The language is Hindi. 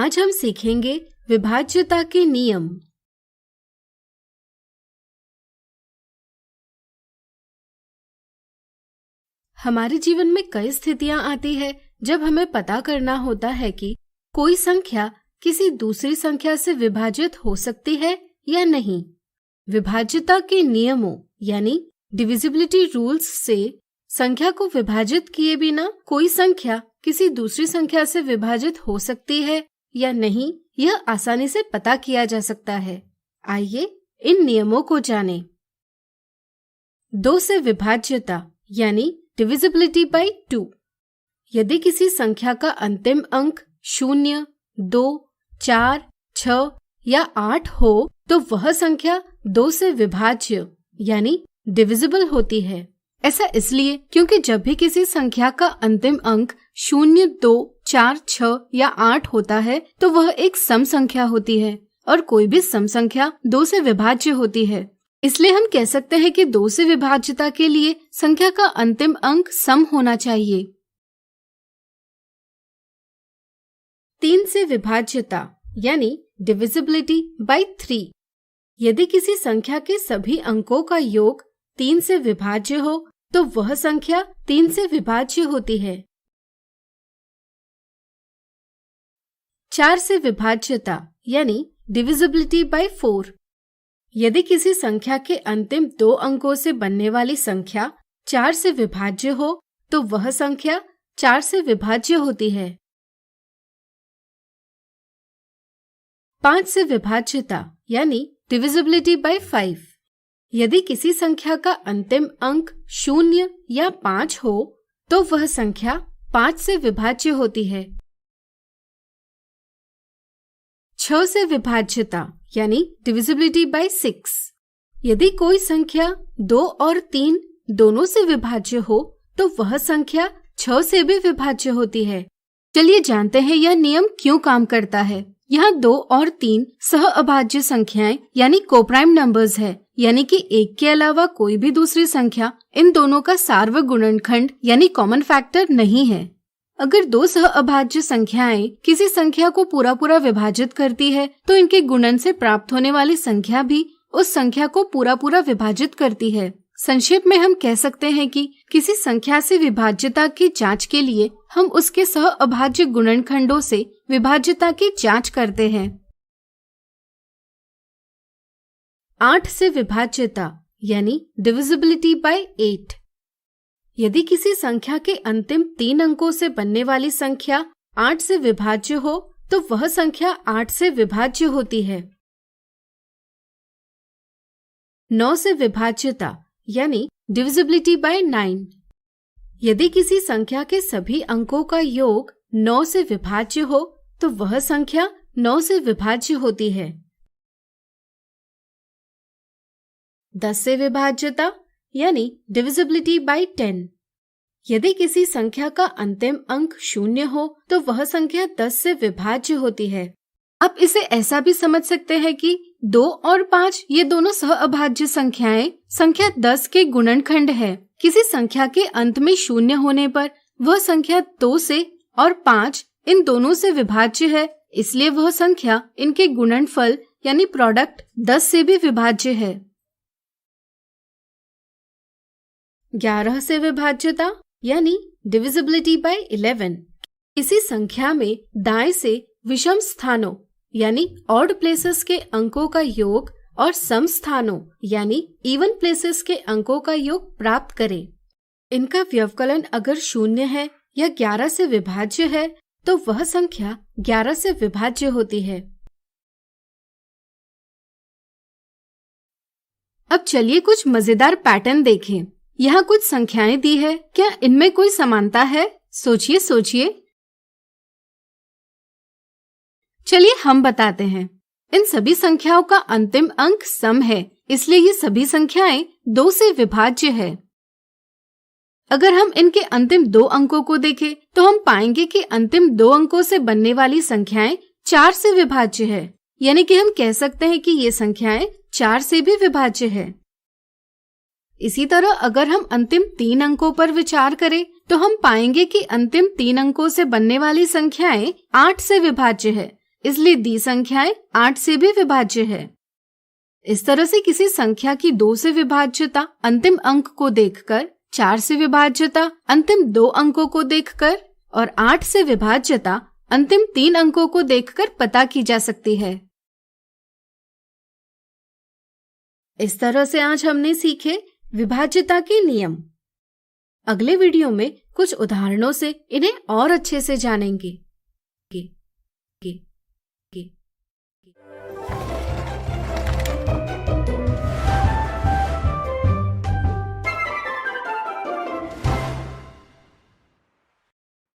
आज हम सीखेंगे विभाज्यता के नियम। हमारे जीवन में कई स्थितियां आती है जब हमें पता करना होता है कि कोई संख्या किसी दूसरी संख्या से विभाजित हो सकती है या नहीं। विभाज्यता के नियमों यानी डिविजिबिलिटी रूल्स से संख्या को विभाजित किए बिना कोई संख्या किसी दूसरी संख्या से विभाजित हो सकती है या नहीं, यह आसानी से पता किया जा सकता है। आइए इन नियमों को जानें। 2 से विभाज्यता यानी डिविजिबिलिटी बाय 2। यदि किसी संख्या का अंतिम अंक 0, 2, 4, 6 या 8 हो तो वह संख्या 2 से विभाज्य यानी डिविजिबल होती है। ऐसा इसलिए क्योंकि जब भी किसी संख्या का अंतिम अंक 0, 2, 4, 6 या 8 होता है तो वह एक सम संख्या होती है और कोई भी सम संख्या 2 से विभाज्य होती है। इसलिए हम कह सकते हैं कि 2 से विभाज्यता के लिए संख्या का अंतिम अंक सम होना चाहिए। 3 से विभाज्यता यानी डिविजिबिलिटी बाय 3। यदि किसी संख्या के सभी अंकों का योग 3 से विभाज्य हो तो वह संख्या 3 से विभाज्य होती है। 4 से विभाज्यता यानी डिविजिबिलिटी बाय 4। यदि किसी संख्या के अंतिम 2 अंकों से बनने वाली संख्या 4 से विभाज्य हो तो वह संख्या 4 से विभाज्य होती है। 5 से विभाज्यता यानी डिविजिबिलिटी बाय 5। यदि किसी संख्या का अंतिम अंक 0 या 5 हो तो वह संख्या 5 से विभाज्य होती है। 6 से विभाज्यता यानी डिविजिबिलिटी बाय 6। यदि कोई संख्या 2 और 3 दोनों से विभाज्य हो तो वह संख्या 6 से भी विभाज्य होती है। चलिए जानते हैं यह नियम क्यों काम करता है। यहाँ 2 और 3 सह अभाज्य संख्याएं यानी कोप्राइम नंबर्स है, यानी कि एक के अलावा कोई भी दूसरी संख्या इन दोनों का सार्वगुणनखंड यानी कॉमन फैक्टर नहीं है। अगर 2 सह अभाज्य संख्याएं किसी संख्या को पूरा विभाजित करती है तो इनके गुणन से प्राप्त होने वाली संख्या भी उस संख्या को पूरा विभाजित करती है। संक्षेप में हम कह सकते हैं कि किसी संख्या से विभाज्यता की जांच के लिए हम उसके सह अभाज्य गुणनखंडों से विभाज्यता की जांच करते हैं। 8 से विभाज्यता यानी डिविजिबिलिटी बाय 8। यदि किसी संख्या के अंतिम 3 अंकों से बनने वाली संख्या 8 से विभाज्य हो तो वह संख्या 8 से विभाज्य होती है। 9 से विभाज्यता यानी डिविजिबिलिटी बाय 9। यदि किसी संख्या के सभी अंकों का योग 9 से विभाज्य हो तो वह संख्या 9 से विभाज्य होती है। 10 से विभाज्यता यानी डिविजिबिलिटी बाय 10। यदि किसी संख्या का अंतिम अंक 0 हो तो वह संख्या 10 से विभाज्य होती है। आप इसे ऐसा भी समझ सकते हैं कि 2 और 5 ये दोनों सह अभाज्य संख्याएं संख्या 10 के गुणनखंड है। किसी संख्या के अंत में 0 होने पर वह संख्या 2 से और 5 इन दोनों से विभाज्य है, इसलिए वह संख्या इनके गुणनफल यानी प्रोडक्ट 10 से भी विभाज्य है। 11 से विभाज्यता यानी डिविजिबिलिटी बाय 11। इसी संख्या में दाएं से विषम स्थानों यानी ऑड प्लेसेस के अंकों का योग और सम स्थानों यानी इवन प्लेसेस के अंकों का योग प्राप्त करें। इनका व्यवकलन अगर 0 है या 11 से विभाज्य है तो वह संख्या 11 से विभाज्य होती है। अब चलिए कुछ मजेदार पैटर्न देखें। यहाँ कुछ संख्याएं दी है, क्या इनमें कोई समानता है? सोचिए। चलिए हम बताते हैं। इन सभी संख्याओं का अंतिम अंक सम है, इसलिए ये सभी संख्याएं 2 से विभाज्य है। अगर हम इनके अंतिम 2 अंकों को देखें तो हम पाएंगे कि अंतिम 2 अंकों से बनने वाली संख्याएं 4 से विभाज्य है, यानी कि हम कह सकते हैं कि ये संख्याएं 4 से भी विभाज्य है। इसी तरह अगर हम अंतिम 3 अंकों पर विचार करें तो हम पाएंगे कि अंतिम 3 अंकों से बनने वाली संख्याएं 8 से विभाज्य है, इसलिए दी संख्याएं 8 से भी विभाज्य है। इस तरह से किसी संख्या की 2 से विभाज्यता अंतिम अंक को देखकर, 4 से विभाज्यता अंतिम 2 अंकों को देखकर और 8 से विभाज्यता अंतिम 3 अंकों को देखकर पता की जा सकती है। इस तरह से आज हमने सीखे विभाज्यता के नियम। अगले वीडियो में कुछ उदाहरणों से इन्हें और अच्छे से जानेंगे।